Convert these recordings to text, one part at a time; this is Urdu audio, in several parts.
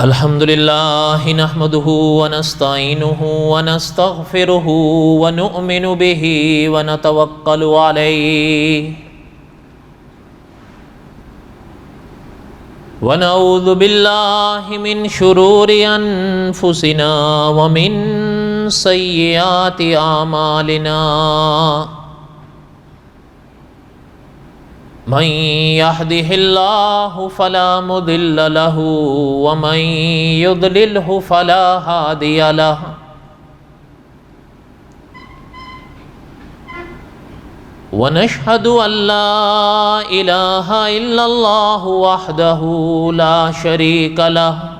الحمد لله نحمده ونستعينه ونستغفره ونؤمن به ونتوكل عليه ونعوذ بالله من شرور أنفسنا ومن سيئات أعمالنا من يهده الله فلا مضل له ومن يضلله فلا هادي له ونشهد أن لا إله إلا الله وحده لا شريك له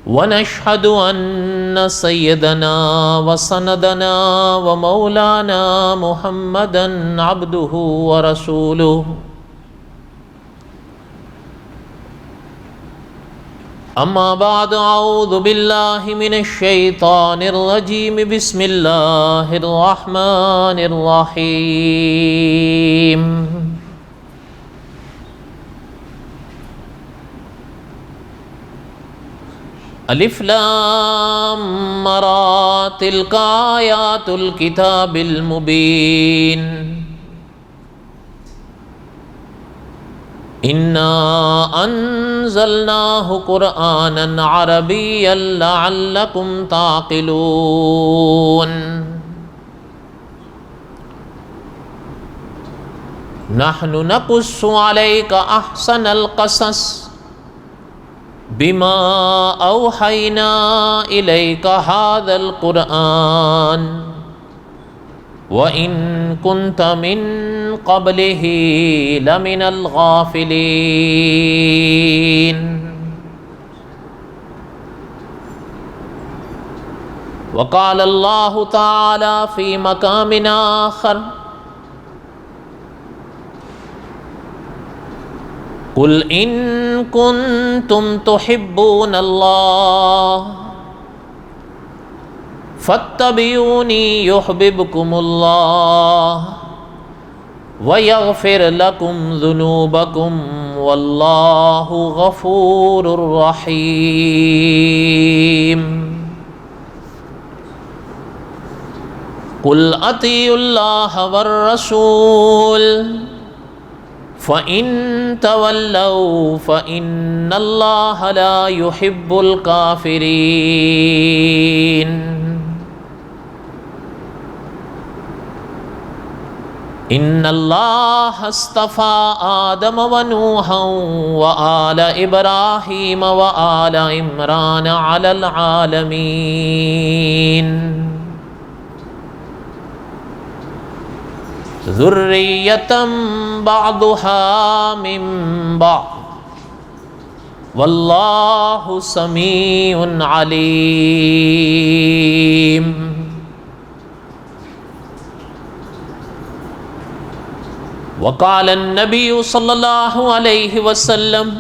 ونشهد أن سيدنا وسندنا ومولانا محمدا عبده ورسوله أما بعد أعوذ بالله من الشيطان الرجيم بسم الله الرحمن الرحيم الف لام را تلك آیات الکتاب المبین انا انزلناه قرآنا عربیا لعلکم تعقلون نحن نقص عليك احسن القصص بما اوحینا الیک هذا القرآن وإن كنت من قبله لمن الغافلين وقال الله تعالى في مقام آخر قل إن كنتم تحبون الله فاتبعوني يحببكم الله ويغفر لكم ذنوبكم والله غفور رحيم قل أطيعوا الله والرسول فَإِن تَوَلَّوْا فَإِنَّ اللَّهَ لَا يُحِبُّ الْكَافِرِينَ إِنَّ اللَّهَ اصْطَفَى آدَمَ وَنُوحًا وَآلَ إِبْرَاهِيمَ وَآلَ عِمْرَانَ عَلَى الْعَالَمِينَ ذُرِّيَّةً بعضها من بعض واللہ سمیع علیم وقال النبی صلی اللہ علیہ وسلم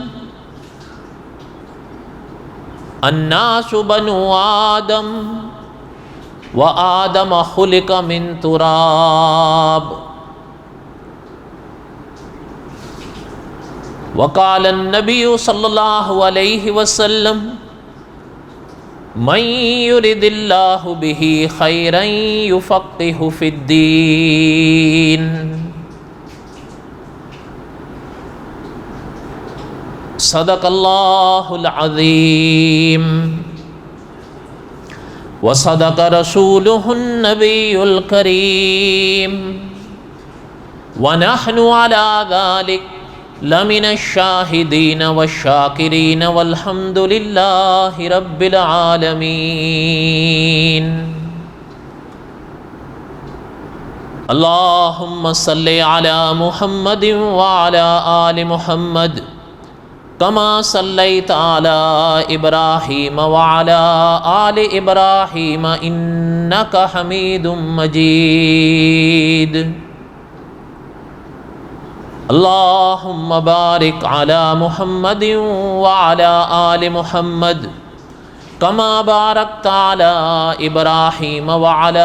الناس بنو آدم وآدم خلق من تراب وقال النبی صلی اللہ علیہ وسلم من یرد اللہ بہ خیرا یفقہ فی الدین صدق اللہ العظیم وصدق رسولہ النبی الکریم ونحن علی ذلک لمن الشاہدین والشاکرین والحمد للہ رب العالمین اللہم صلی علی محمد وعلی آل محمد کما صلیت علی ابراہیم وعلی آل ابراہیم انک حمید مجید اللہم بارک علی محمد وعلی آل محمد کما بارکت علی ابراہیم وعلی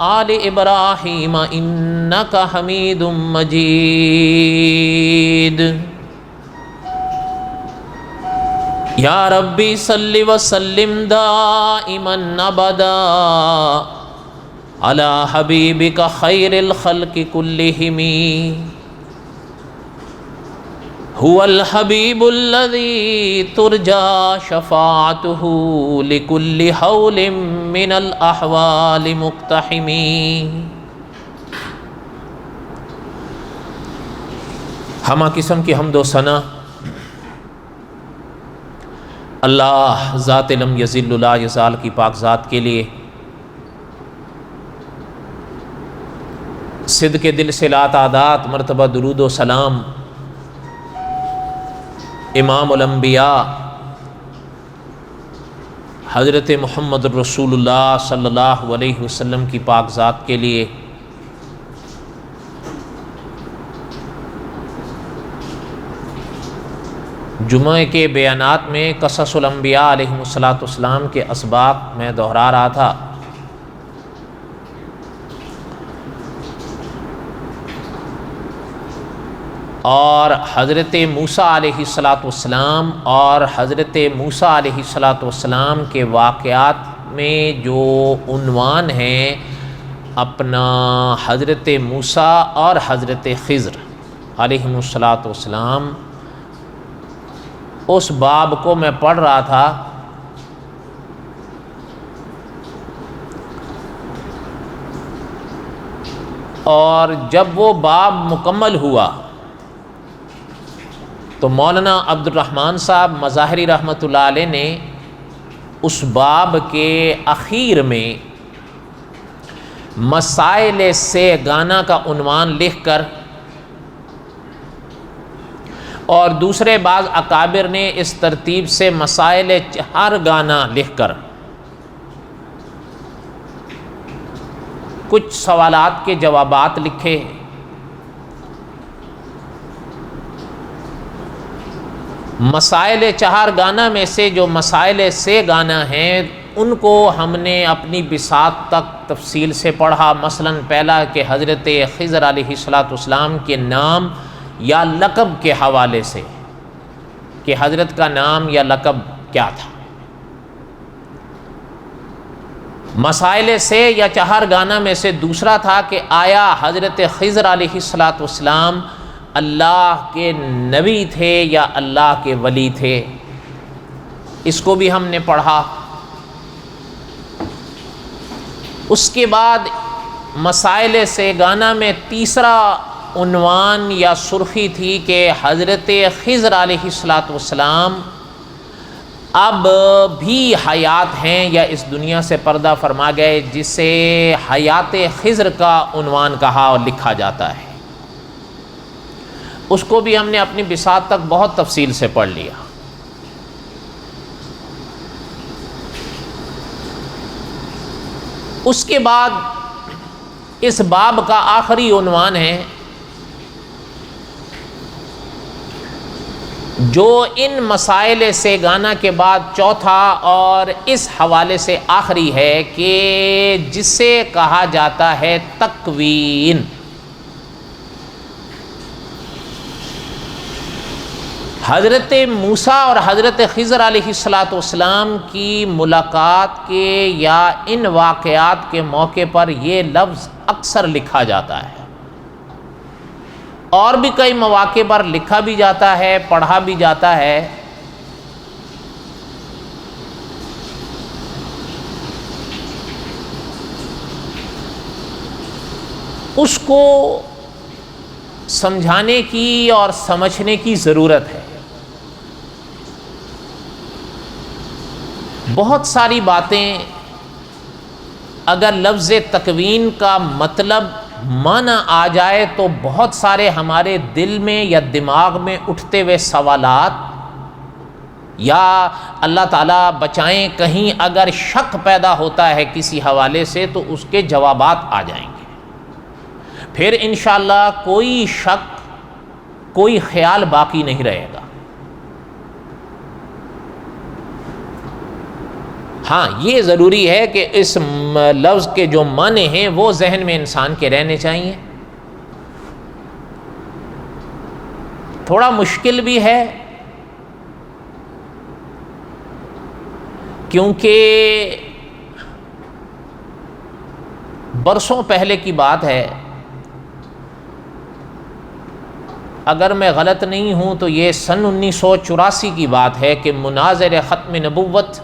آل ابراہیم انک حمید مجید۔ یا ربی صلی وسلم دائما ابدا علی حبیبک خیر الخلق کلہم، هو الحبیب الذی ترجا شفاعته لکل حول من الاحوال مقتحم۔ ہمہ قسم کی حمد و ثنا اللہ ذات لم یزل لا یزال کی پاک ذات کے لیے، صدق دل سے لا تعداد مرتبہ درود و سلام امام الانبیاء حضرت محمد رسول اللہ صلی اللہ علیہ وسلم کی پاک ذات کے لیے۔ جمعہ کے بیانات میں قصص الانبیاء علیہم السلام کے اسباق میں دہرا رہا تھا، اور حضرت موسیٰ علیہ السلام اور حضرت موسیٰ علیہ السلام کے واقعات میں جو عنوان ہیں اپنا حضرت موسیٰ اور حضرت خضر علیہم السلام، اس باب کو میں پڑھ رہا تھا۔ اور جب وہ باب مکمل ہوا تو مولانا عبد الرحمن صاحب مظاہری رحمۃ اللہ علیہ نے اس باب کے اخیر میں مسائل سے گانا کا عنوان لکھ کر، اور دوسرے بعض اکابر نے اس ترتیب سے مسائل چہار گانا لکھ کر کچھ سوالات کے جوابات لکھے۔ مسائل چہار گانا میں سے جو مسائل سے گانا ہیں ان کو ہم نے اپنی بساط تک تفصیل سے پڑھا۔ مثلا پہلا کہ حضرت خضر علیہ السلام کے نام یا لقب کے حوالے سے کہ حضرت کا نام یا لقب کیا تھا۔ مسائل سے یا چہار گانا میں سے دوسرا تھا کہ آیا حضرت خضر علیہ السلام اللہ کے نبی تھے یا اللہ کے ولی تھے، اس کو بھی ہم نے پڑھا۔ اس کے بعد مسائل سے گانا میں تیسرا عنوان یا سرخی تھی کہ حضرت خضر علیہ السلام اب بھی حیات ہیں یا اس دنیا سے پردہ فرما گئے، جسے حیات خضر کا عنوان کہا اور لکھا جاتا ہے۔ اس کو بھی ہم نے اپنی بساط تک بہت تفصیل سے پڑھ لیا۔ اس کے بعد اس باب کا آخری عنوان ہے جو ان مسائل سے گانا کے بعد چوتھا اور اس حوالے سے آخری ہے کہ جسے کہا جاتا ہے تکوین۔ حضرت موسیٰ اور حضرت خضر علیہ السلام کی ملاقات کے یا ان واقعات کے موقع پر یہ لفظ اکثر لکھا جاتا ہے، اور بھی کئی مواقع پر لکھا بھی جاتا ہے، پڑھا بھی جاتا ہے۔ اس کو سمجھانے کی اور سمجھنے کی ضرورت ہے۔ بہت ساری باتیں اگر لفظ تکوین کا مطلب معنی آ جائے تو بہت سارے ہمارے دل میں یا دماغ میں اٹھتے ہوئے سوالات، یا اللہ تعالیٰ بچائیں کہیں اگر شک پیدا ہوتا ہے کسی حوالے سے تو اس کے جوابات آ جائیں گے۔ پھر انشاءاللہ کوئی شک، کوئی خیال باقی نہیں رہے گا۔ ہاں یہ ضروری ہے کہ اس لفظ کے جو معنی ہیں وہ ذہن میں انسان کے رہنے چاہیے. تھوڑا مشکل بھی ہے کیونکہ برسوں پہلے کی بات ہے. اگر میں غلط نہیں ہوں تو یہ سن 1984 کی بات ہے کہ مناظر ختم نبوت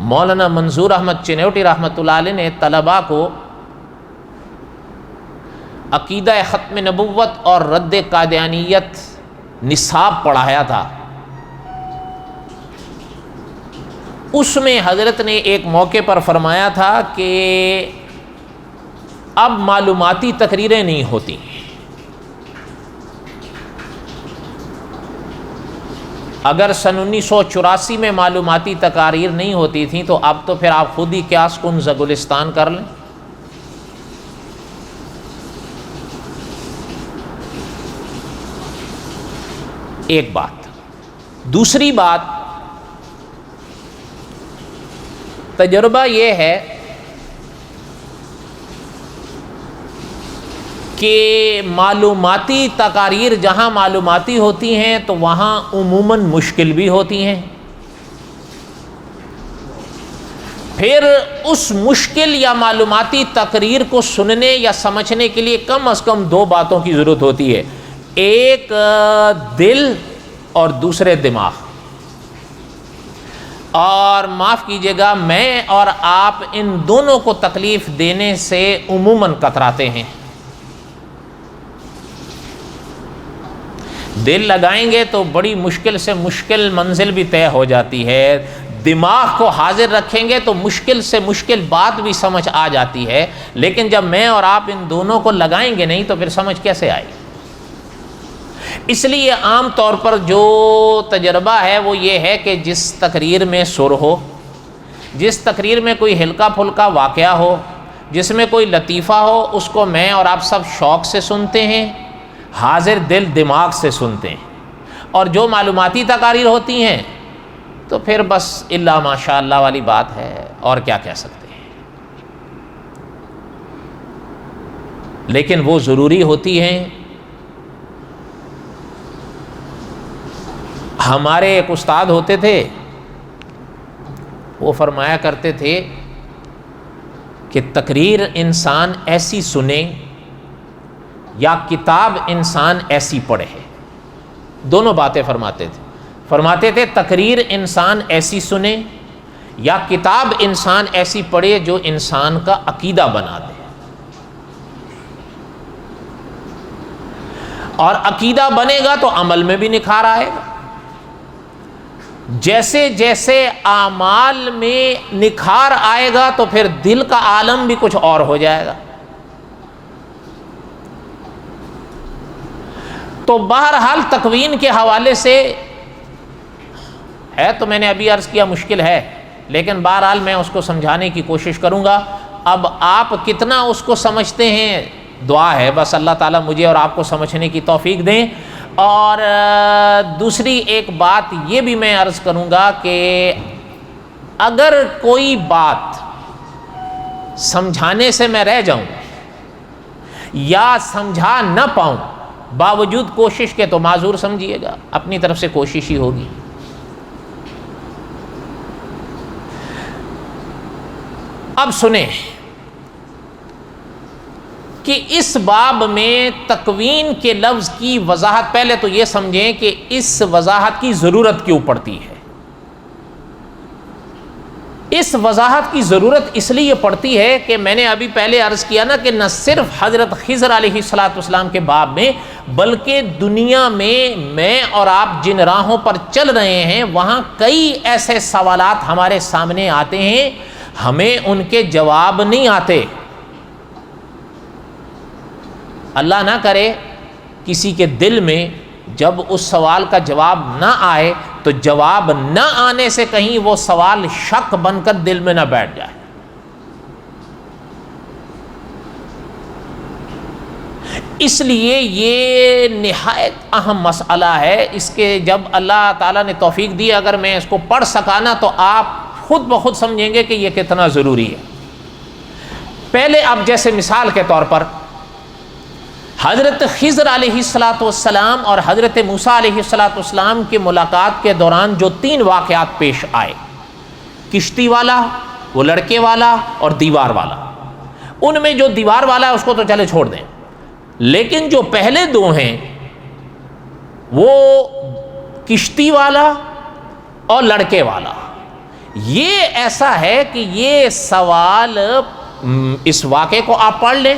مولانا منظور احمد چنوٹی رحمۃ اللہ علیہ نے طلباء کو عقیدہ ختم نبوت اور رد قادیانیت نصاب پڑھایا تھا. اس میں حضرت نے ایک موقع پر فرمایا تھا کہ اب معلوماتی تقریریں نہیں ہوتی. اگر سن 1984 میں معلوماتی تقاریر نہیں ہوتی تھیں تو اب تو پھر آپ خود ہی قیاس کن زگلستان کر لیں. ایک بات. دوسری بات، تجربہ یہ ہے کہ معلوماتی تقاریر جہاں معلوماتی ہوتی ہیں تو وہاں عموماً مشکل بھی ہوتی ہیں. پھر اس مشکل یا معلوماتی تقریر کو سننے یا سمجھنے کے لیے کم از کم دو باتوں کی ضرورت ہوتی ہے، ایک دل اور دوسرے دماغ. اور معاف کیجیے گا، میں اور آپ ان دونوں کو تکلیف دینے سے عموماً کتراتے ہیں. دل لگائیں گے تو بڑی مشکل سے مشکل منزل بھی طے ہو جاتی ہے، دماغ کو حاضر رکھیں گے تو مشکل سے مشکل بات بھی سمجھ آ جاتی ہے. لیکن جب میں اور آپ ان دونوں کو لگائیں گے نہیں تو پھر سمجھ کیسے آئے گی؟ اس لیے عام طور پر جو تجربہ ہے وہ یہ ہے کہ جس تقریر میں سر ہو، جس تقریر میں کوئی ہلکا پھلکا واقعہ ہو، جس میں کوئی لطیفہ ہو، اس کو میں اور آپ سب شوق سے سنتے ہیں، حاضر دل دماغ سے سنتے ہیں. اور جو معلوماتی تقاریر ہوتی ہیں تو پھر بس الا ماشاء اللہ والی بات ہے، اور کیا کہہ سکتے ہیں. لیکن وہ ضروری ہوتی ہیں. ہمارے ایک استاد ہوتے تھے، وہ فرمایا کرتے تھے کہ تقریر انسان ایسی سنے یا کتاب انسان ایسی پڑھے. دونوں باتیں فرماتے تھے تقریر انسان ایسی سنے یا کتاب انسان ایسی پڑھے جو انسان کا عقیدہ بنا دے. اور عقیدہ بنے گا تو عمل میں بھی نکھار آئے گا. جیسے جیسے اعمال میں نکھار آئے گا تو پھر دل کا عالم بھی کچھ اور ہو جائے گا. تو بہرحال تکوین کے حوالے سے ہے تو میں نے ابھی عرض کیا مشکل ہے، لیکن بہرحال میں اس کو سمجھانے کی کوشش کروں گا. اب آپ کتنا اس کو سمجھتے ہیں دعا ہے، بس اللہ تعالیٰ مجھے اور آپ کو سمجھنے کی توفیق دیں. اور دوسری ایک بات یہ بھی میں عرض کروں گا کہ اگر کوئی بات سمجھانے سے میں رہ جاؤں یا سمجھا نہ پاؤں باوجود کوشش کے تو معذور سمجھیے گا، اپنی طرف سے کوشش ہی ہوگی. اب سنیں کہ اس باب میں تکوین کے لفظ کی وضاحت، پہلے تو یہ سمجھیں کہ اس وضاحت کی ضرورت کیوں پڑتی ہے. اس وضاحت کی ضرورت اس لیے پڑتی ہے کہ میں نے ابھی پہلے عرض کیا نا کہ نہ صرف حضرت خضر علیہ السلام کے باب میں بلکہ دنیا میں اور آپ جن راہوں پر چل رہے ہیں وہاں کئی ایسے سوالات ہمارے سامنے آتے ہیں، ہمیں ان کے جواب نہیں آتے. اللہ نہ کرے کسی کے دل میں جب اس سوال کا جواب نہ آئے تو جواب نہ آنے سے کہیں وہ سوال شک بن کر دل میں نہ بیٹھ جائے. اس لیے یہ نہایت اہم مسئلہ ہے. اس کے جب اللہ تعالیٰ نے توفیق دی اگر میں اس کو پڑھ سکانا تو آپ خود بخود سمجھیں گے کہ یہ کتنا ضروری ہے. پہلے اب جیسے مثال کے طور پر حضرت خضر علیہ السلام اور حضرت موسیٰ علیہ السلام کی ملاقات کے دوران جو 3 واقعات پیش آئے، کشتی والا، وہ لڑکے والا اور دیوار والا. ان میں جو دیوار والا ہے اس کو تو چلے چھوڑ دیں، لیکن جو پہلے 2 ہیں وہ کشتی والا اور لڑکے والا، یہ ایسا ہے کہ یہ سوال اس واقعے کو آپ پڑھ لیں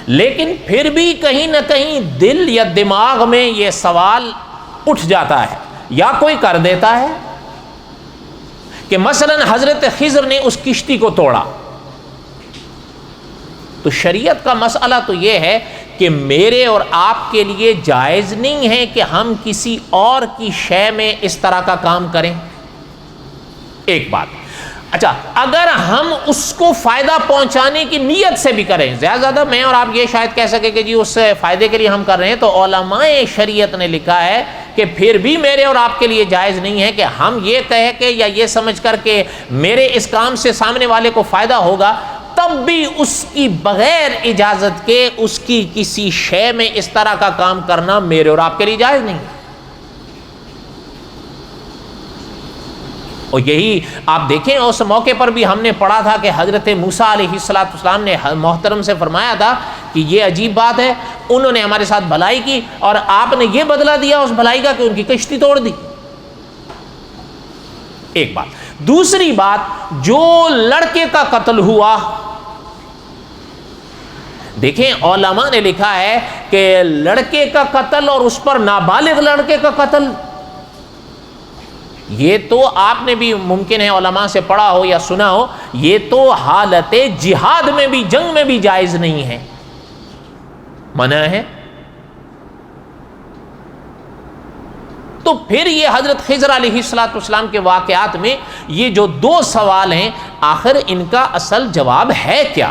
لیکن پھر بھی کہیں نہ کہیں دل یا دماغ میں یہ سوال اٹھ جاتا ہے یا کوئی کر دیتا ہے کہ مثلا حضرت خضر نے اس کشتی کو توڑا. تو شریعت کا مسئلہ تو یہ ہے کہ میرے اور آپ کے لیے جائز نہیں ہے کہ ہم کسی اور کی شے میں اس طرح کا کام کریں. ایک بات. اچھا، اگر ہم اس کو فائدہ پہنچانے کی نیت سے بھی کریں، زیادہ میں اور آپ یہ شاید کہہ سکیں کہ جی اس فائدے کے لیے ہم کر رہے ہیں، تو علماء شریعت نے لکھا ہے کہ پھر بھی میرے اور آپ کے لیے جائز نہیں ہے کہ ہم یہ کہہ کے یا یہ سمجھ کر کہ میرے اس کام سے سامنے والے کو فائدہ ہوگا، تب بھی اس کی بغیر اجازت کے اس کی کسی شے میں اس طرح کا کام کرنا میرے اور آپ کے لیے جائز نہیں. اور یہی آپ دیکھیں اس موقع پر بھی ہم نے پڑھا تھا کہ حضرت موسیٰ علیہ السلام نے محترم سے فرمایا تھا کہ یہ عجیب بات ہے، انہوں نے ہمارے ساتھ بھلائی کی اور آپ نے یہ بدلہ دیا اس بھلائی کا کہ ان کی کشتی توڑ دی. ایک بات. دوسری بات، جو لڑکے کا قتل ہوا، دیکھیں علماء نے لکھا ہے کہ لڑکے کا قتل اور اس پر نابالغ لڑکے کا قتل، یہ تو آپ نے بھی ممکن ہے علماء سے پڑھا ہو یا سنا ہو، یہ تو حالت جہاد میں بھی، جنگ میں بھی جائز نہیں ہے، منع ہے. تو پھر یہ حضرت خضر علیہ السلام کے واقعات میں یہ جو 2 سوال ہیں، آخر ان کا اصل جواب ہے کیا؟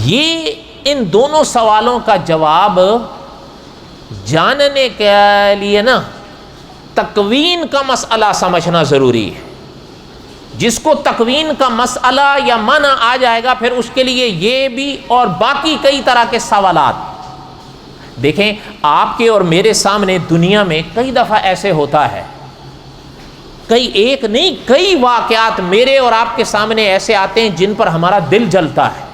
یہ ان دونوں سوالوں کا جواب جاننے کے لیے نا تکوین کا مسئلہ سمجھنا ضروری ہے. جس کو تکوین کا مسئلہ یا معنی آ جائے گا پھر اس کے لیے یہ بھی اور باقی کئی طرح کے سوالات. دیکھیں آپ کے اور میرے سامنے دنیا میں کئی دفعہ ایسے ہوتا ہے، ایک نہیں کئی واقعات میرے اور آپ کے سامنے ایسے آتے ہیں جن پر ہمارا دل جلتا ہے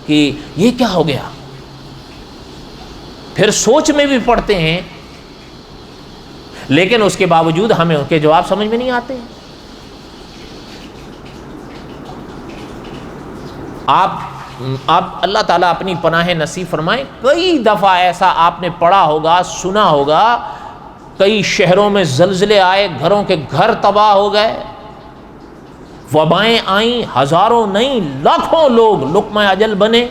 کہ یہ کیا ہو گیا، پھر سوچ میں بھی پڑتے ہیں لیکن اس کے باوجود ہمیں ان کے جواب سمجھ میں نہیں آتے. آپ اللہ تعالیٰ اپنی پناہ نصیب فرمائے. کئی دفعہ ایسا آپ نے پڑھا ہوگا، سنا ہوگا، کئی شہروں میں زلزلے آئے، گھروں کے گھر تباہ ہو گئے، وبائیں آئیں، ہزاروں نہیں لاکھوں لوگ لقمہ اجل بنے.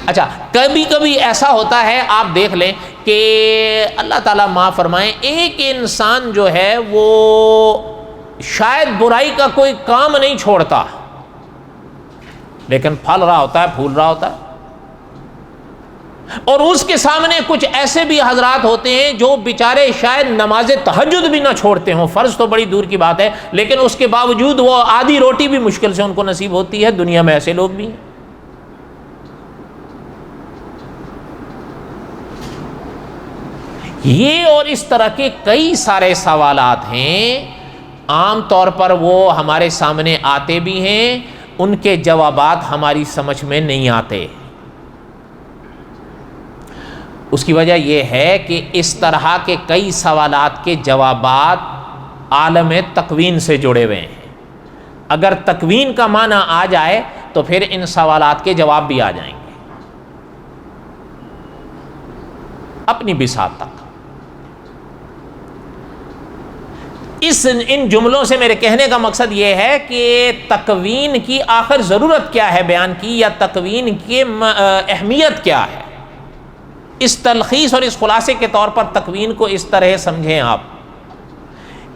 اچھا، کبھی کبھی ایسا ہوتا ہے آپ دیکھ لیں کہ اللہ تعالیٰ معاف فرمائے، ایک انسان جو ہے وہ شاید برائی کا کوئی کام نہیں چھوڑتا لیکن پھل رہا ہوتا ہے، پھول رہا ہوتا ہے، اور اس کے سامنے کچھ ایسے بھی حضرات ہوتے ہیں جو بیچارے شاید نماز تہجد بھی نہ چھوڑتے ہوں، فرض تو بڑی دور کی بات ہے، لیکن اس کے باوجود وہ آدھی روٹی بھی مشکل سے ان کو نصیب ہوتی ہے. دنیا میں ایسے لوگ بھی ہیں. یہ اور اس طرح کے کئی سارے سوالات ہیں، عام طور پر وہ ہمارے سامنے آتے بھی ہیں، ان کے جوابات ہماری سمجھ میں نہیں آتے. اس کی وجہ یہ ہے کہ اس طرح کے کئی سوالات کے جوابات عالم تکوین سے جڑے ہوئے ہیں. اگر تکوین کا معنی آ جائے تو پھر ان سوالات کے جواب بھی آ جائیں گے اپنی بساط تک. ان جملوں سے میرے کہنے کا مقصد یہ ہے کہ تکوین کی آخر ضرورت کیا ہے بیان کی، یا تکوین کی اہمیت کیا ہے. اس تلخیص اور اس خلاصے کے طور پر تکوین کو اس طرح سمجھیں آپ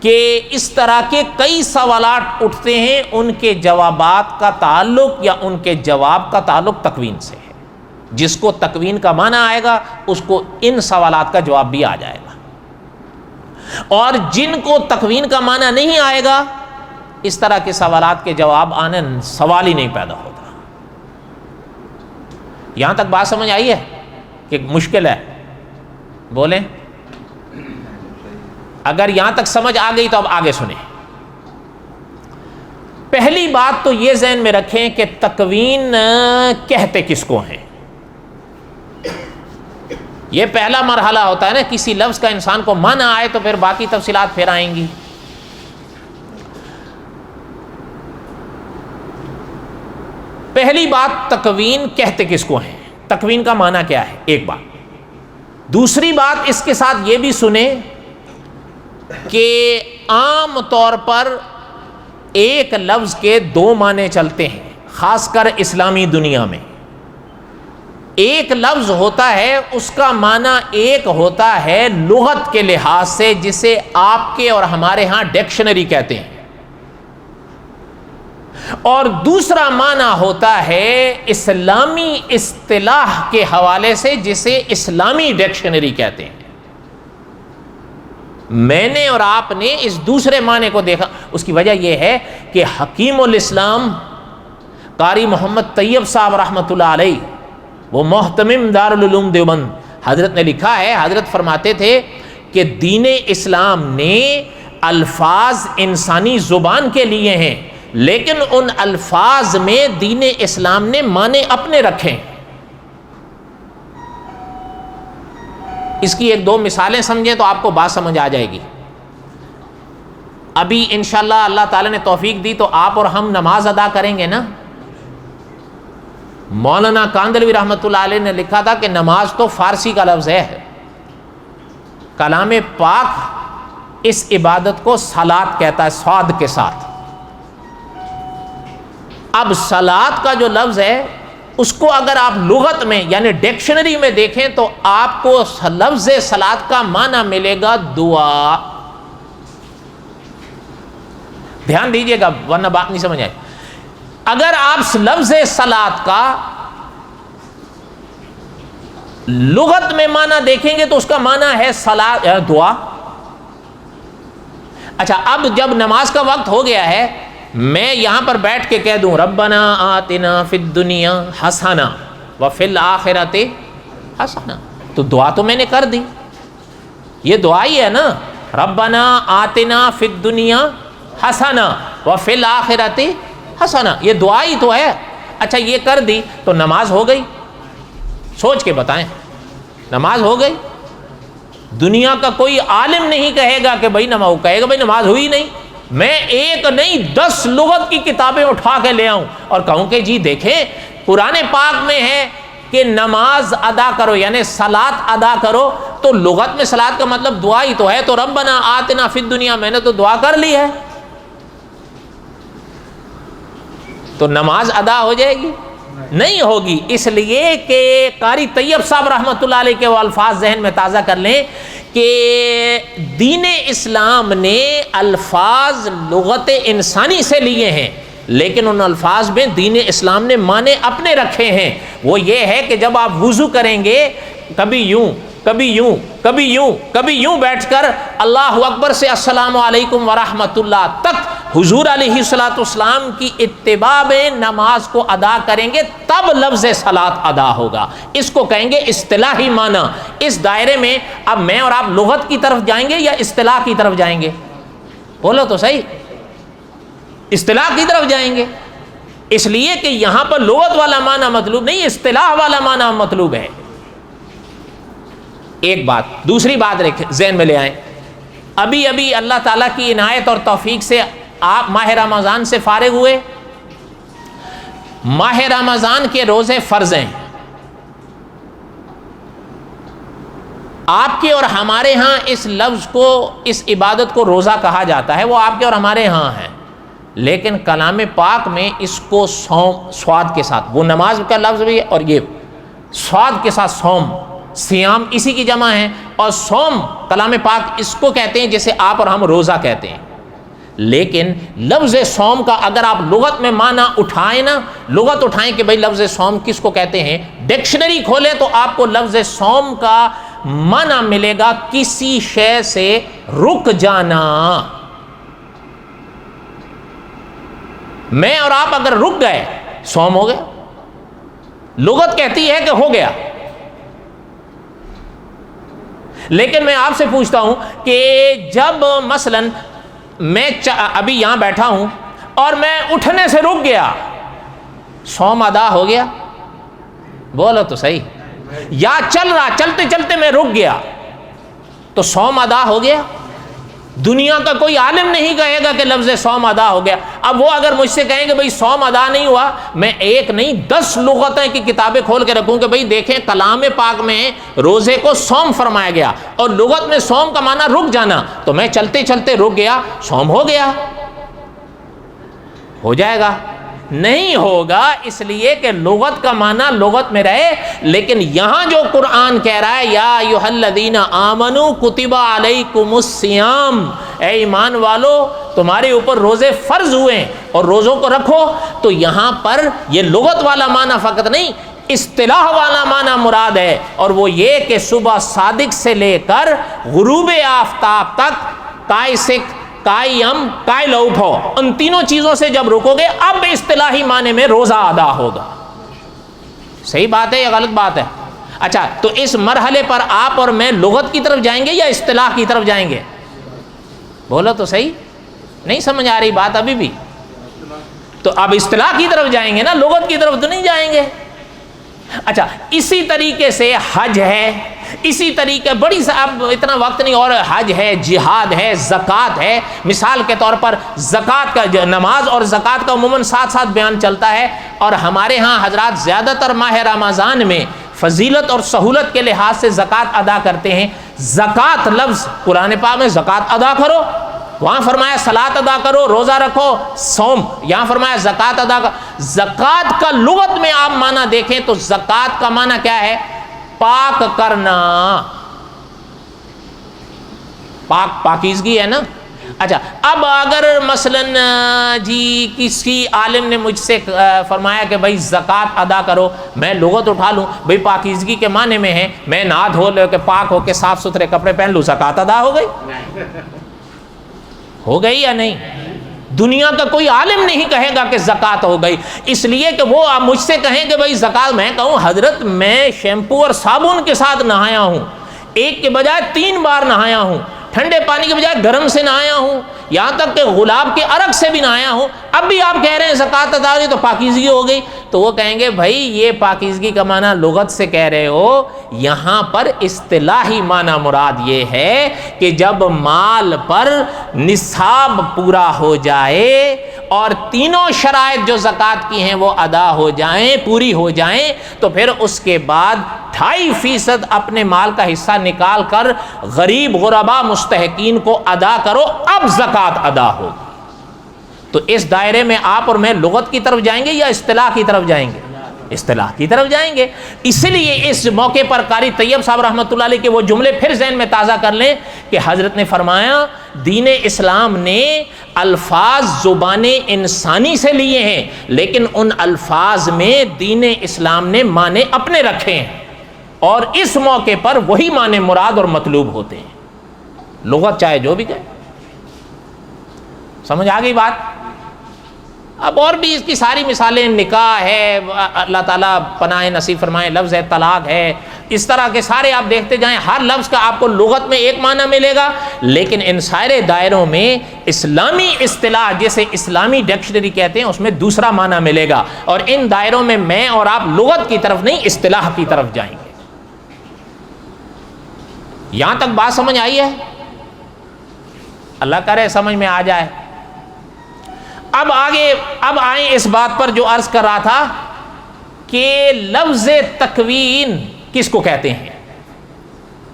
کہ اس طرح کے کئی سوالات اٹھتے ہیں، ان کے جوابات کا تعلق یا ان کے جواب کا تعلق تکوین سے ہے۔ جس کو تکوین کا معنی آئے گا اس کو ان سوالات کا جواب بھی آ جائے گا، اور جن کو تکوین کا معنی نہیں آئے گا اس طرح کے سوالات کے جواب آنے سوال ہی نہیں پیدا ہوتا۔ یہاں تک بات سمجھ آئی ہے کہ مشکل ہے؟ بولیں اگر یہاں تک سمجھ آ گئی تو اب آگے سنیں۔ پہلی بات تو یہ ذہن میں رکھیں کہ تکوین کہتے کس کو ہیں۔ یہ پہلا مرحلہ ہوتا ہے نا، کسی لفظ کا انسان کو معنی آئے تو پھر باقی تفصیلات پھر آئیں گی۔ پہلی بات، تکوین کہتے کس کو ہیں، تکوین کا معنی کیا ہے، ایک بات۔ دوسری بات اس کے ساتھ یہ بھی سنیں کہ عام طور پر ایک لفظ کے دو معنی چلتے ہیں، خاص کر اسلامی دنیا میں۔ ایک لفظ ہوتا ہے اس کا معنی ایک ہوتا ہے لغت کے لحاظ سے، جسے آپ کے اور ہمارے ہاں ڈکشنری کہتے ہیں، اور دوسرا معنی ہوتا ہے اسلامی اصطلاح کے حوالے سے، جسے اسلامی ڈکشنری کہتے ہیں۔ میں نے اور آپ نے اس دوسرے معنی کو دیکھا، اس کی وجہ یہ ہے کہ حکیم الاسلام قاری محمد طیب صاحب رحمۃ اللہ علیہ، وہ محتمم دارالعلوم دیوبند، حضرت نے لکھا ہے، حضرت فرماتے تھے کہ دین اسلام نے الفاظ انسانی زبان کے لیے ہیں، لیکن ان الفاظ میں دین اسلام نے معنی اپنے رکھے۔ اس کی ایک دو مثالیں سمجھیں تو آپ کو بات سمجھ آ جائے گی۔ ابھی انشاءاللہ اللہ تعالیٰ نے توفیق دی تو آپ اور ہم نماز ادا کریں گے نا۔ مولانا کاندلوی رحمۃ اللہ علیہ نے لکھا تھا کہ نماز تو فارسی کا لفظ ہے، کلام پاک اس عبادت کو صلاۃ کہتا ہے، صاد کے ساتھ۔ اب صلاۃ کا جو لفظ ہے اس کو اگر آپ لغت میں یعنی ڈکشنری میں دیکھیں تو آپ کو لفظ صلاۃ کا معنی ملے گا دعا۔ دھیان دیجئے گا ورنہ بات نہیں سمجھ آئے۔ اگر آپ لفظ صلاۃ کا لغت میں معنی دیکھیں گے تو اس کا معنی ہے صلاۃ، دعا۔ اچھا، اب جب نماز کا وقت ہو گیا ہے، میں یہاں پر بیٹھ کے کہہ دوں ربنا آتنا فی الدنیا حسنہ وفی الآخرۃ حسنہ، تو دعا تو میں نے کر دی، یہ دعا ہی ہے نا، ربنا آتنا فی الدنیا حسنہ وفی الآخرۃ حسنہ، یہ دعا ہی تو ہے۔ اچھا، یہ کر دی تو نماز ہو گئی؟ سوچ کے بتائیں، نماز ہو گئی؟ دنیا کا کوئی عالم نہیں کہے گا کہ بھائی نماز، کہے گا بھائی نماز ہوئی نہیں۔ میں ایک نہیں 10 لغت کی کتابیں اٹھا کے لے آؤں اور کہوں کہ جی دیکھیں قرآن پاک میں ہے کہ نماز ادا کرو یعنی صلاۃ ادا کرو، تو لغت میں صلاۃ کا مطلب دعا ہی تو ہے، تو ربنا آتنا فی الدنیا میں نے تو دعا کر لی ہے، تو نماز ادا ہو جائے گی؟ نہیں ہوگی، اس لیے کہ قاری طیب صاحب رحمۃ اللہ علیہ کے وہ الفاظ ذہن میں تازہ کر لیں کہ دین اسلام نے الفاظ لغت انسانی سے لیے ہیں، لیکن ان الفاظ میں دین اسلام نے معنی اپنے رکھے ہیں۔ وہ یہ ہے کہ جب آپ وضو کریں گے، کبھی یوں کبھی یوں کبھی یوں کبھی یوں بیٹھ کر اللہ اکبر سے السلام علیکم ورحمۃ اللہ تک حضور علیہ الصلوۃ والسلام کی اتباع میں نماز کو ادا کریں گے، تب لفظ صلاۃ ادا ہوگا۔ اس کو کہیں گے اصطلاحی معنی۔ اس دائرے میں اب میں اور آپ لغت کی طرف جائیں گے یا اصطلاح کی طرف جائیں گے؟ بولو تو صحیح، اصطلاح کی طرف جائیں گے، اس لیے کہ یہاں پر لغت والا معنی مطلوب نہیں، اصطلاح والا معنی مطلوب ہے۔ ایک بات، دوسری بات ذہن میں لے آئیں، ابھی ابھی اللہ تعالیٰ کی عنایت اور توفیق سے آپ ماہ رمضان سے فارغ ہوئے۔ ماہ رمضان کے روزے فرض ہیں، آپ کے اور ہمارے ہاں اس لفظ کو، اس عبادت کو روزہ کہا جاتا ہے، وہ آپ کے اور ہمارے ہاں ہے، لیکن کلام پاک میں اس کو صوم، سواد کے ساتھ، وہ نماز کا لفظ بھی ہے اور یہ سواد کے ساتھ صوم، سیام اسی کی جمع ہے، اور صوم کلام پاک اس کو کہتے ہیں جسے آپ اور ہم روزہ کہتے ہیں۔ لیکن لفظ صوم کا اگر آپ لغت میں معنی اٹھائیں نا، لغت اٹھائیں کہ بھئی لفظ صوم کس کو کہتے ہیں، ڈکشنری کھولیں تو آپ کو لفظ صوم کا معنی ملے گا کسی شے سے رک جانا۔ میں اور آپ اگر رک گئے صوم ہو گیا، لغت کہتی ہے کہ ہو گیا۔ لیکن میں آپ سے پوچھتا ہوں کہ جب مثلاً میں ابھی یہاں بیٹھا ہوں اور میں اٹھنے سے رک گیا، صوم ادا ہو گیا؟ بولو تو صحیح۔ یا چلتے چلتے میں رک گیا تو صوم ادا ہو گیا؟ دنیا کا کوئی عالم نہیں کہے گا کہ لفظ صوم ادا ہو گیا۔ اب وہ اگر مجھ سے کہیں کہ بھئی صوم ادا نہیں ہوا، میں ایک نہیں 10 لغتیں کی کتابیں کھول کے رکھوں کہ بھئی دیکھیں کلام پاک میں روزے کو صوم فرمایا گیا اور لغت میں صوم کا معنی رک جانا، تو میں چلتے چلتے رک گیا، صوم ہو گیا؟ ہو جائے گا؟ نہیں ہوگا، اس لیے کہ لغت کا معنی لغت میں رہے۔ لیکن یہاں جو قرآن کہہ رہا ہے یا ایھا الذین آمنوا کتب علیکم الصیام، اے ایمان والو تمہارے اوپر روزے فرض ہوئے اور روزوں کو رکھو، تو یہاں پر یہ لغت والا معنی فقط نہیں، اصطلاح والا معنی مراد ہے، اور وہ یہ کہ صبح صادق سے لے کر غروب آفتاب تک قائم قائل اٹھو، ان تینوں چیزوں سے جب رکو گے اب اصطلاحی معنی میں روزہ ادا ہوگا۔ صحیح بات ہے یا غلط بات ہے؟ اچھا، تو اس مرحلے پر آپ اور میں لغت کی طرف جائیں گے یا اصطلاح کی طرف جائیں گے؟ بولو تو صحیح، نہیں سمجھ آ رہی بات ابھی بھی؟ تو اب اصطلاح کی طرف جائیں گے نا، لغت کی طرف تو نہیں جائیں گے۔ اچھا، اسی طریقے سے حج ہے، اسی طریقے بڑی اب اتنا وقت نہیں، اور حج ہے، جہاد ہے، زکوٰۃ ہے۔ مثال کے طور پر زکوٰۃ کا، نماز اور زکوٰۃ کا عموماً ساتھ ساتھ بیان چلتا ہے، اور ہمارے ہاں حضرات زیادہ تر ماہ رمضان میں فضیلت اور سہولت کے لحاظ سے زکوٰۃ ادا کرتے ہیں۔ زکوٰۃ لفظ قرآن پاک میں زکوٰۃ ادا کرو، وہاں فرمایا صلاۃ ادا کرو، روزہ رکھو، صوم، یہاں فرمایا زکوٰۃ ادا کرو۔ زکوٰۃ کا لغت میں آپ معنی دیکھیں تو زکوٰۃ کا معنی کیا ہے؟ پاک کرنا، پاکیزگی ہے نا۔ اچھا، اب اگر مثلاً جی کسی عالم نے مجھ سے فرمایا کہ بھائی زکوٰۃ ادا کرو، میں لغت اٹھا لوں، بھائی پاکیزگی کے معنی میں ہے میں نہا دھو لے کے پاک ہو کے صاف ستھرے کپڑے پہن لوں، زکوٰۃ ادا ہو گئی؟ ہو گئی یا نہیں؟ دنیا کا کوئی عالم نہیں کہے گا کہ زکوٰۃ ہو گئی، اس لیے کہ وہ آپ مجھ سے کہیں کہ بھائی زکوٰۃ، میں کہوں حضرت میں شیمپو اور صابن کے ساتھ نہایا ہوں، ایک کے بجائے 3 بار نہایا ہوں، ٹھنڈے پانی کے بجائے گرم سے نہایا ہوں، یہاں تک کہ گلاب کے عرق سے بھی نہایا ہوں، اب بھی آپ کہہ رہے ہیں زکوٰۃ ادا ہوئی تو پاکیزگی ہو گئی؟ تو وہ کہیں گے بھائی یہ پاکیزگی کا معنی لغت سے کہہ رہے ہو، یہاں پر اصطلاحی معنی مراد یہ ہے کہ جب مال پر نصاب پورا ہو جائے اور تینوں شرائط جو زکوٰۃ کی ہیں وہ ادا ہو جائیں، پوری ہو جائیں، تو پھر اس کے بعد 2.5% اپنے مال کا حصہ نکال کر غریب غربا مستحقین کو ادا کرو، اب زکوٰۃ ادا ہوگی۔ تو اس دائرے میں آپ اور میں لغت کی طرف جائیں گے یا اصطلاح کی طرف جائیں گے؟ اصطلاح کی طرف جائیں گے۔ اس لیے اس موقع پر قاری طیب صاحب رحمۃ اللہ علیہ کے وہ جملے پھر ذہن میں تازہ کر لیں کہ حضرت نے فرمایا دین اسلام نے الفاظ زبان انسانی سے لیے ہیں، لیکن ان الفاظ میں دین اسلام نے معنی اپنے رکھے ہیں، اور اس موقع پر وہی معنی مراد اور مطلوب ہوتے ہیں، لغت چاہے جو بھی کہے۔ سمجھ آ گئی بات؟ اب اور بھی اس کی ساری مثالیں، نکاح ہے، اللہ تعالیٰ پناہ نصیب فرمائے، لفظ ہے، طلاق ہے، اس طرح کے سارے آپ دیکھتے جائیں، ہر لفظ کا آپ کو لغت میں ایک معنی ملے گا، لیکن ان سارے دائروں میں اسلامی اصطلاح جیسے اسلامی ڈکشنری کہتے ہیں اس میں دوسرا معنی ملے گا، اور ان دائروں میں میں اور آپ لغت کی طرف نہیں اصطلاح کی طرف جائیں گے۔ یہاں تک بات سمجھ آئی ہے؟ اللہ کرے سمجھ میں آ جائے۔ اب آگے اب آئیں اس بات پر جو عرض کر رہا تھا کہ لفظ تکوین کس کو کہتے ہیں۔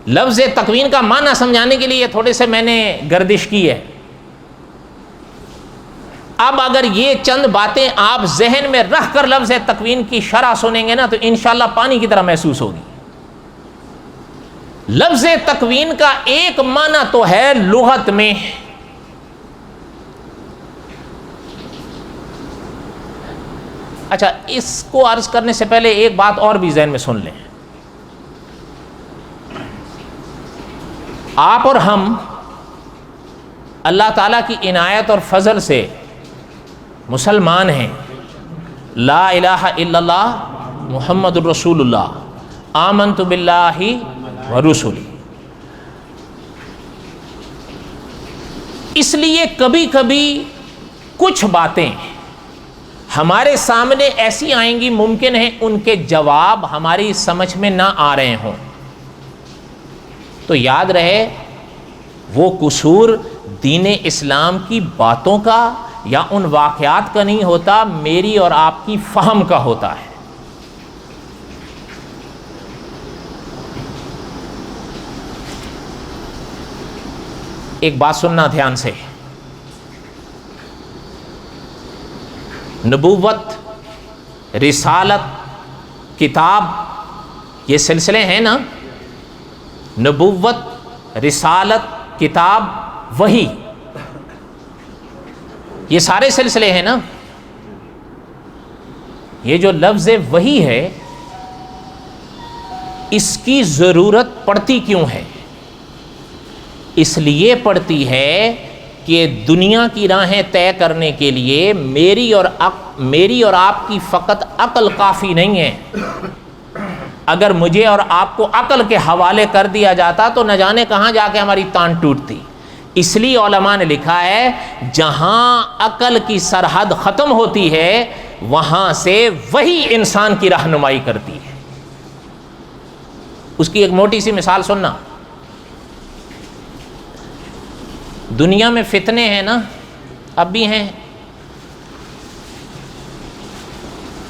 لفظ تکوین کا معنی سمجھانے کے لیے تھوڑے سے میں نے گردش کی ہے۔ اب اگر یہ چند باتیں آپ ذہن میں رکھ کر لفظ تکوین کی شرح سنیں گے نا تو انشاءاللہ پانی کی طرح محسوس ہوگی۔ لفظ تکوین کا ایک معنی تو ہے لغت میں، اچھا اس کو عرض کرنے سے پہلے ایک بات اور بھی ذہن میں سن لیں. آپ اور ہم اللہ تعالیٰ کی عنایت اور فضل سے مسلمان ہیں. لا الہ الا اللہ محمد الرسول اللہ، آمنت باللہ ورسلہ. اس لیے کبھی کبھی کچھ باتیں ہمارے سامنے ایسی آئیں گی، ممکن ہے ان کے جواب ہماری سمجھ میں نہ آ رہے ہوں، تو یاد رہے وہ قصور دین اسلام کی باتوں کا یا ان واقعات کا نہیں ہوتا، میری اور آپ کی فہم کا ہوتا ہے. ایک بات سننا دھیان سے، نبوت، رسالت، کتاب، یہ سلسلے ہیں نا، نبوت، رسالت، کتاب، وحی، یہ سارے سلسلے ہیں نا. یہ جو لفظ وحی ہے اس کی ضرورت پڑتی کیوں ہے؟ اس لیے پڑتی ہے کہ دنیا کی راہیں طے کرنے کے لیے میری اور آپ کی فقط عقل کافی نہیں ہے. اگر مجھے اور آپ کو عقل کے حوالے کر دیا جاتا تو نہ جانے کہاں جا کے ہماری تان ٹوٹتی. اس لیے علماء نے لکھا ہے جہاں عقل کی سرحد ختم ہوتی ہے وہاں سے وہی انسان کی رہنمائی کرتی ہے. اس کی ایک موٹی سی مثال سننا. دنیا میں فتنے ہیں نا، اب بھی ہیں.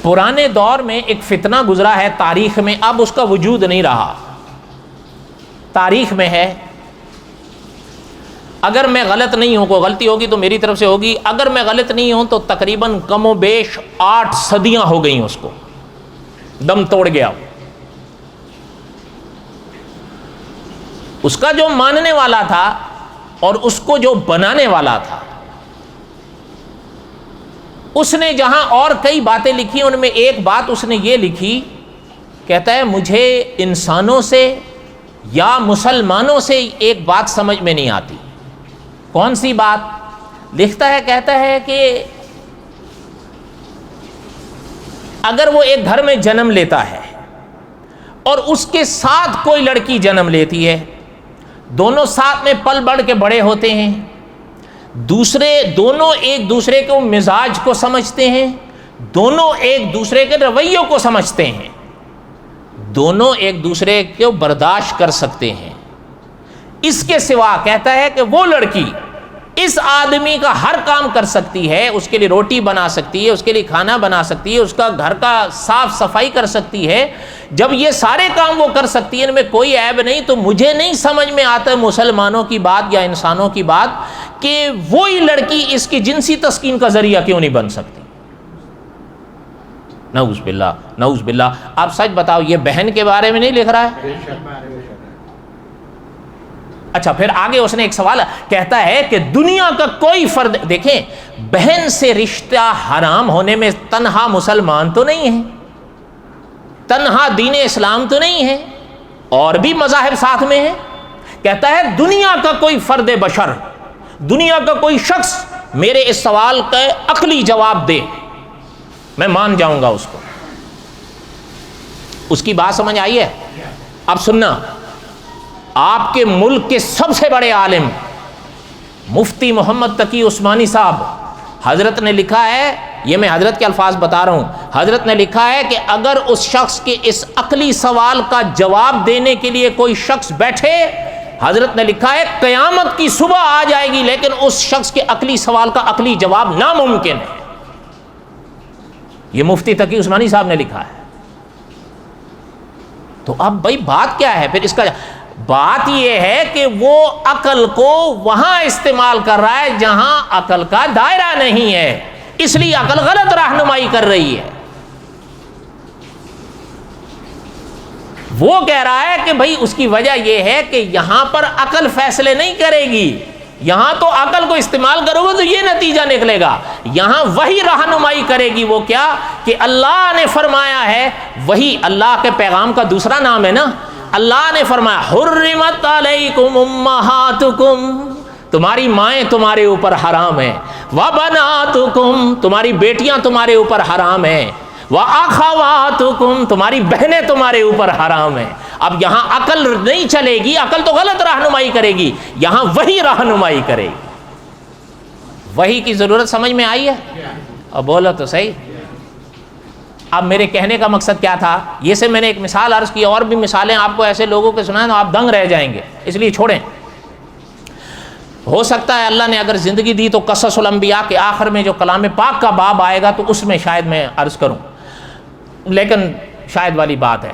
پرانے دور میں ایک فتنہ گزرا ہے تاریخ میں، اب اس کا وجود نہیں رہا، تاریخ میں ہے. اگر میں غلط نہیں ہوں، کوئی غلطی ہوگی تو میری طرف سے ہوگی، اگر میں غلط نہیں ہوں تو تقریباً کم و بیش 8 صدیاں ہو گئیں اس کو، دم توڑ گیا. اس کا جو ماننے والا تھا اور اس کو جو بنانے والا تھا، اس نے جہاں اور کئی باتیں لکھی ان میں ایک بات اس نے یہ لکھی، کہتا ہے مجھے انسانوں سے یا مسلمانوں سے ایک بات سمجھ میں نہیں آتی. کون سی بات؟ لکھتا ہے، کہتا ہے کہ اگر وہ ایک گھر میں جنم لیتا ہے اور اس کے ساتھ کوئی لڑکی جنم لیتی ہے، دونوں ساتھ میں پل بڑھ کے بڑے ہوتے ہیں، دونوں ایک دوسرے کو مزاج کو سمجھتے ہیں، دونوں ایک دوسرے کے رویوں کو سمجھتے ہیں، دونوں ایک دوسرے کو برداشت کر سکتے ہیں. اس کے سوا کہتا ہے کہ وہ لڑکی اس آدمی کا ہر کام کر سکتی ہے، اس کے لیے روٹی بنا سکتی ہے، اس کے لیے کھانا بنا سکتی ہے، اس کا گھر کا صاف صفائی کر سکتی ہے. جب یہ سارے کام وہ کر سکتی ہے، ان میں کوئی عیب نہیں، تو مجھے نہیں سمجھ میں آتا مسلمانوں کی بات یا انسانوں کی بات کہ وہی لڑکی اس کی جنسی تسکین کا ذریعہ کیوں نہیں بن سکتی. نعوذ باللہ، نعوذ باللہ. آپ سچ بتاؤ یہ بہن کے بارے میں نہیں لکھ رہا ہے؟ اچھا پھر آگے اس نے ایک سوال کہتا ہے کہ دنیا کا کوئی فرد، دیکھیں بہن سے رشتہ حرام ہونے میں تنہا مسلمان تو نہیں ہے، تنہا دین اسلام تو نہیں ہے، اور بھی مذاہب ساتھ میں ہیں. کہتا ہے دنیا کا کوئی فرد بشر، دنیا کا کوئی شخص میرے اس سوال کا عقلی جواب دے، میں مان جاؤں گا اس کو. اس کی بات سمجھ آئی ہے؟ اب سننا، آپ کے ملک کے سب سے بڑے عالم مفتی محمد تقی عثمانی صاحب، حضرت نے لکھا ہے، یہ میں حضرت کے الفاظ بتا رہا ہوں، حضرت نے لکھا ہے کہ اگر اس شخص کے اس عقلی سوال کا جواب دینے کے لیے کوئی شخص بیٹھے، حضرت نے لکھا ہے قیامت کی صبح آ جائے گی لیکن اس شخص کے عقلی سوال کا عقلی جواب ناممکن ہے. یہ مفتی تقی عثمانی صاحب نے لکھا ہے. تو اب بھائی بات کیا ہے پھر اس کا؟ بات یہ ہے کہ وہ عقل کو وہاں استعمال کر رہا ہے جہاں عقل کا دائرہ نہیں ہے، اس لیے عقل غلط رہنمائی کر رہی ہے. وہ کہہ رہا ہے کہ بھائی اس کی وجہ یہ ہے کہ یہاں پر عقل فیصلے نہیں کرے گی، یہاں تو عقل کو استعمال کرو گے تو یہ نتیجہ نکلے گا، یہاں وہی رہنمائی کرے گی۔ وہ کیا کہ اللہ نے فرمایا ہے، وہی اللہ کے پیغام کا دوسرا نام ہے نا، اللہ نے فرمایا حرمت علیکم امہاتکم، تمہاری مائیں تمہارے اوپر حرام ہیں، وبناتکم، تمہاری بیٹیاں تمہارے اوپر حرام ہیں، وَأَخَوَاتُكُمْ، تمہاری بہنیں تمہارے اوپر حرام ہیں۔ اب یہاں عقل نہیں چلے گی، عقل تو غلط رہنمائی کرے گی، یہاں وہی رہنمائی کرے گی۔ وہی کی ضرورت سمجھ میں آئی ہے؟ اب بولو تو صحیح۔ اب میرے کہنے کا مقصد کیا تھا، یہ سے میں نے ایک مثال عرض کی، اور بھی مثالیں آپ کو ایسے لوگوں کے سنائیں تو آپ دنگ رہ جائیں گے، اس لیے چھوڑیں۔ ہو سکتا ہے اللہ نے اگر زندگی دی تو قصص الانبیاء کے آخر میں جو کلام پاک کا باب آئے گا تو اس میں شاید میں عرض کروں، لیکن شاید والی بات ہے،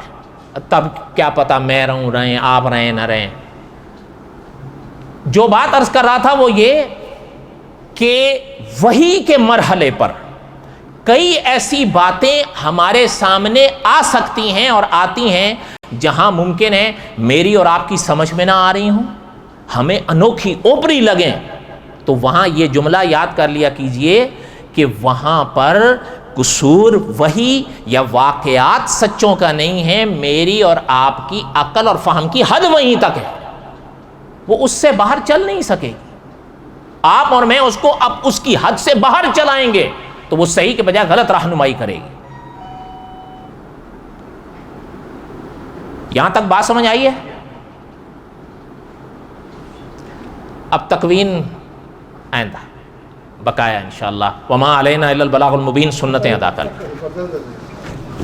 تب کیا پتہ میں رہوں رہیں، آپ رہیں نہ رہیں۔ جو بات عرض کر رہا تھا وہ یہ کہ وحی کے مرحلے پر کئی ایسی باتیں ہمارے سامنے آ سکتی ہیں اور آتی ہیں جہاں ممکن ہے میری اور آپ کی سمجھ میں نہ آ رہی ہوں، ہمیں انوکھی اوپری لگیں، تو وہاں یہ جملہ یاد کر لیا کیجئے کہ وہاں پر قصور وحی یا واقعات سچوں کا نہیں ہے، میری اور آپ کی عقل اور فہم کی حد وہیں تک ہے، وہ اس سے باہر چل نہیں سکے گی۔ آپ اور میں اس کو اب اس کی حد سے باہر چلائیں گے تو وہ صحیح کے بجائے غلط رہنمائی کرے گی۔ یہاں تک بات سمجھ آئی ہے؟ اب تکوین آئندہ بقایا انشاءاللہ، وما علینا الا البلاغ المبین، سنتیں ادا کر